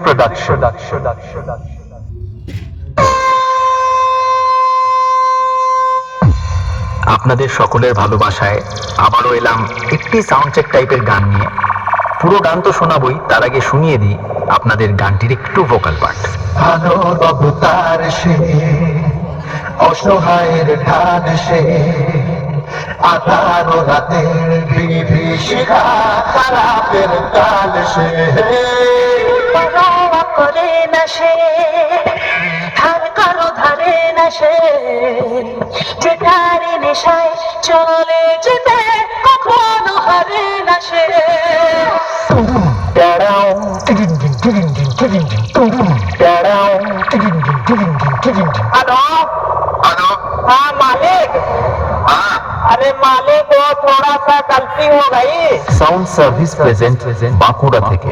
Production. আপনাদের সকলের ভালোবাসায় আবারও এলাম একটি সাউন্ড চেক টাইপের গান নিয়ে। পুরো গান তো শোনাবই, তার আগে শুনিয়ে দিই আপনাদের গানটির একটু ভোকাল পার্ট। ভালোবাসার সে অসহায়ের ঢাল সে আধারো রাতের বিভীষিকা খারাপের কাল সে পরোয়া করে না সে ধার কারো ধারে না সে যেটার নেশায় চলে যেতে কখনো হারে না সে हेलो हेलो, हाँ मालिक। हाँ, अरे मालिक वो थोड़ा सा गलती हो गई। সাউন্ড সার্ভিস প্রেজেন্ট বাঁকুড়া থেকে।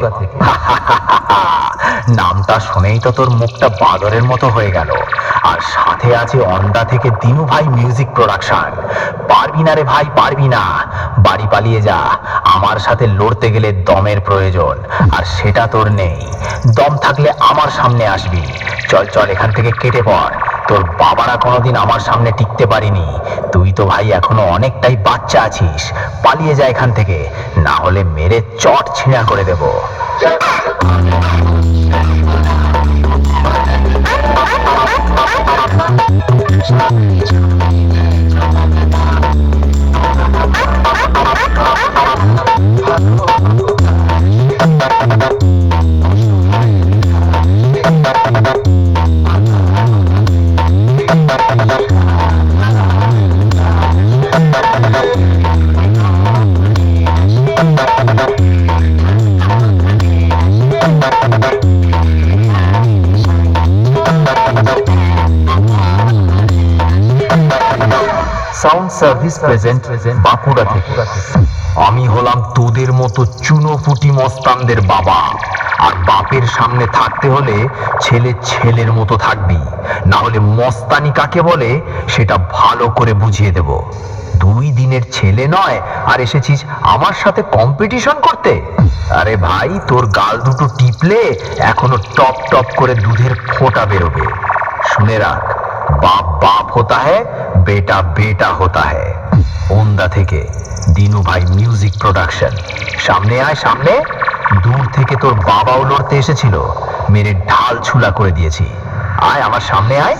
নামটা শুনেই তো তোর মুখটা বাদরের মতো হয়ে গেল। আর সাথে আছে অন্ডা থেকে দিনু ভাই মিউজিক প্রোডাকশন। পারবি না রে ভাই, পারবি না, বাড়ি পালিয়ে যা। আমার সাথে লড়তে গেলে দমের প্রয়োজন, আর সেটা তোর নেই। দম থাকলে আমার সামনে আসবি। চল চল, এখান থেকে কেটে পড়। তোর বাবারা কোনোদিন আমার সামনে টিকতে পারিনি। তুই তো ভাই এখনো অনেকটাই বাচ্চা আছিস। পালিয়ে যা এখান থেকে, না হলে মেরে চট ছিঁড়া করে দেবো। সাউন্ড সার্ভিস প্রেজেন্ট বাঁকুড়া থেকে। আমি হলাম তোদের মতো চুনোপুটি মস্তানদের বাবা, আর বাপের সামনে থাকতে হলে ছেলে ছেলের মতো থাকবি, না হলে মস্তানি কাকে বলে সেটা ভালো করে বুঝিয়ে দেব। 2 দিনের ছেলে নয় আর এসেছিস আমার সাথে কম্পিটিশন করতে? আরে ভাই, তোর গাল দুটো টিপলে এখনো টপ টপ করে দুধের ফোঁটা বেরোবে। শুনে রাখ, বাপ বাপ होता है, बेटा बेटा होता है। ওন্দা থেকে দিনু ভাই মিউজিক প্রোডাকশন। সামনে আয় সামনে। দূর থেকে তোর বাবাও লড়তে এসেছিল, মেরে ঢাল ছুলা করে দিয়েছি। আয় আমার সামনে আয়।